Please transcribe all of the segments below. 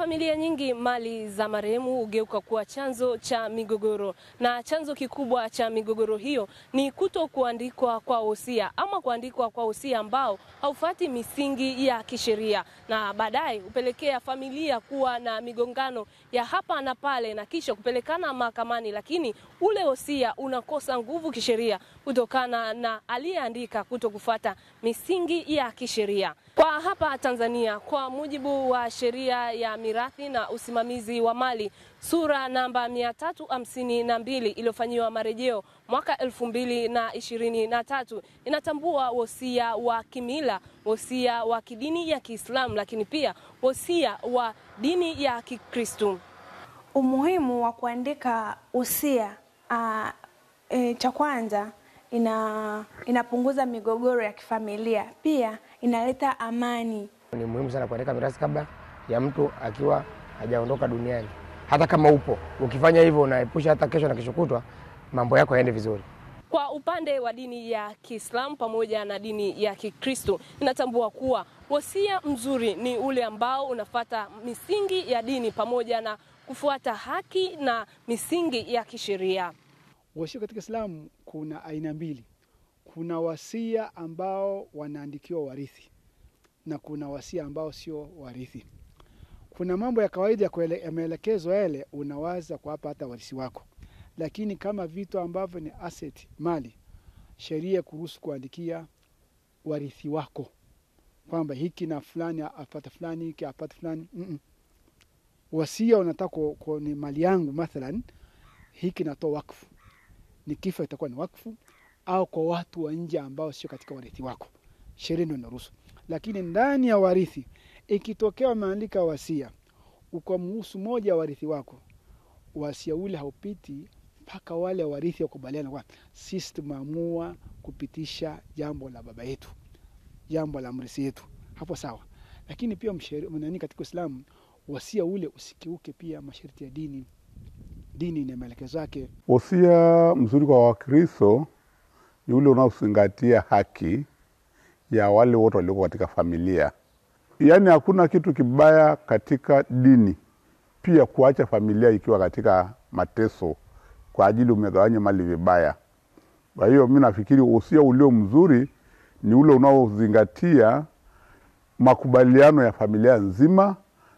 familia nyingi, mali za marehemu hugeuka kuwa chanzo cha migogoro, na chanzo kikubwa cha migogoro hiyo ni kutokuandikwa kwa wosia ama kuandikwa kwa wosia ambao haufuati misingi ya kisheria, na baadaye hupelekea familia kuwa na migongano ya hapa na pale na kisha kupelekana mahakamani, lakini ule wosia unakosa nguvu kisheria kutokana na aliyeandika kutokufuata misingi ya kisheria. Kwa hapa Tanzania, kwa mujibu wa sheria ya mirathi na usimamizi wa mali sura namba 352 iliyofanyiwa marejeo mwaka 2023, inatambua wosia wa kimila, wosia wa kidini ya Kiislamu, lakini pia wosia wa dini ya Kikristo. Umuhimu wa kuandika wosia, cha kwanza inapunguza migogoro ya kifamilia, pia inaleta amani. Ni muhimu sana kuandika mirathi kabla ya mtu akiwa hajaondoka duniani. Hata kama upo, ukifanya hivyo unaepusha hata kesho na kesho kutwa mambo yako yaende vizuri. Kwa upande wa dini ya Kiislamu pamoja na dini ya Kikristo, inatambua kuwa wosia mzuri ni ule ambao unafuata misingi ya dini pamoja na kufuata haki na misingi ya kisheria. Wosia katika Islamu kuna aina mbili. Kuna wasia ambao wanaandikiwa warithi na kuna wasia ambao sio warithi. Kuna mambo ya kawaida ya maelekezo yale unawaza kwa hata warisi wako. Lakini kama vitu ambavyo ni asset, mali, sheria kuruhusu kuandikia warithi wako kwamba hiki na fulani apata fulani, hiki apata fulani. Wasia unataka kwa ni mali yangu mathalan, hiki natoa wakfu. Nikifa itakuwa ni wakfu au kwa watu wa nje ambao sio katika warithi wako. Sheria ndio inaruhusu. Lakini ndani ya warithi ikitokea umeandika wasia ukamhusu moja warithi wako, wasia ule haupiti mpaka wale warithi wakubaliana kwa sisi tumeamua kupitisha jambo la baba yetu, jambo la mrithi yetu. Hapo sawa. Lakini pia mnani katika Uislamu wasia ule usikiuke pia masharti ya dini. Dini ina maelekezo yake. Wosia mzuri kwa Wakristo ni ule unaozingatia haki ya wale wote walioko katika familia. Yaani hakuna kitu kibaya katika dini pia kuacha familia ikiwa katika mateso kwa ajili umegawanya mali vibaya. Kwa hiyo mimi nafikiri wosia ulio mzuri ni ule unaozingatia makubaliano ya familia nzima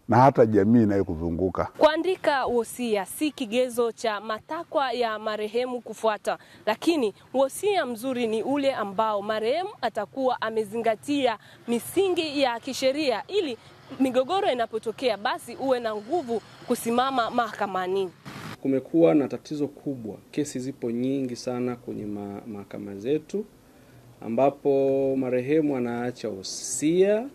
na hata jamii inayokuzunguka. Kuandika wosia si kigezo cha matakwa ya marehemu kufuata, lakini wosia mzuri ni ule ambao marehemu atakuwa amezingatia misingi ya kisheria ili migogoro inapotokea basi uwe na nguvu kusimama mahakamani. Kumekuwa na tatizo kubwa, kesi zipo nyingi sana kwenye mahakama zetu ambapo marehemu anaacha wosia,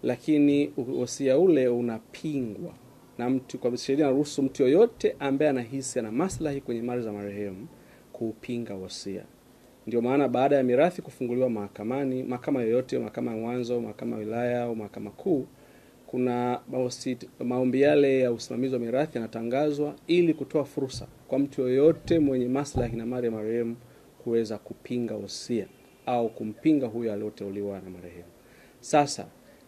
lakini wosia ule unapingwa na mtu. Kwa sheria inaruhusu mtu yoyote ambaye anahisi ana maslahi kwenye mali za marehemu kupinga wosia. Ndio maana baada ya mirathi kufunguliwa mahakamani, mahakama yoyote, mahakama ya mwanzo, mahakama ya wilaya au mahakama kuu, kuna maombi yale ya usimamizi wa mirathi yanatangazwa ili kutoa fursa kwa mtu yoyote mwenye maslahi na mali ya marehemu kuweza kupinga wosia au kumpinga huyo aliyoteuliwa na marehemu. Sasa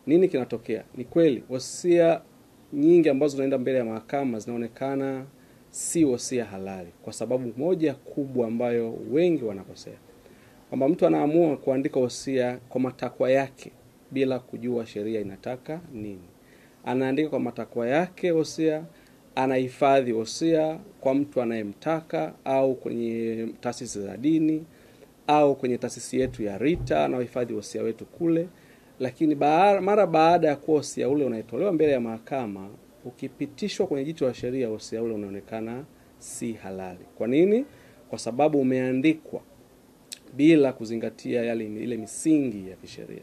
nini kinatokea? Ni kweli wosia nyingi ambazo zinaenda mbele ya mahakama zinaonekana si wosia halali kwa sababu moja kubwa ambayo wengi wanakosea. Kwamba mtu anaamua kuandika wosia kwa matakwa yake bila kujua sheria inataka nini. Anaandika kwa matakwa yake wosia, anahifadhi wosia kwa mtu anayemtaka au kwenye taasisi za dini au kwenye taasisi yetu ya Rita anahifadhi wosia wetu kule. Lakini mara baada ya kuwa wosia ule unaitolewa mbele ya mahakama, ukipitishwa kwenye jicho la sheria, wosia ule unaonekana si halali. Kwa nini? Kwa sababu umeandikwa bila kuzingatia ile misingi ya kisheria.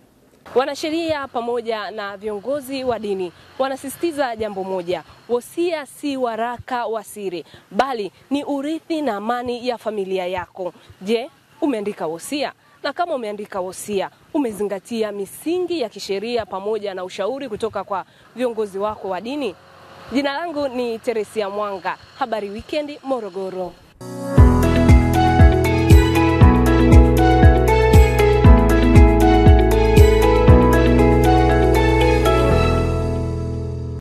Wanasheria pamoja na viongozi wa dini wanasisitiza jambo moja: wosia si waraka wa siri, bali ni urithi na amani ya familia yako. Je, umeandika wosia? Na kama umeandika wosia, umezingatia misingi ya kisheria pamoja na ushauri kutoka kwa viongozi wako wa dini? Jina langu ni Teresia Mwanga, Habari Weekend, Morogoro.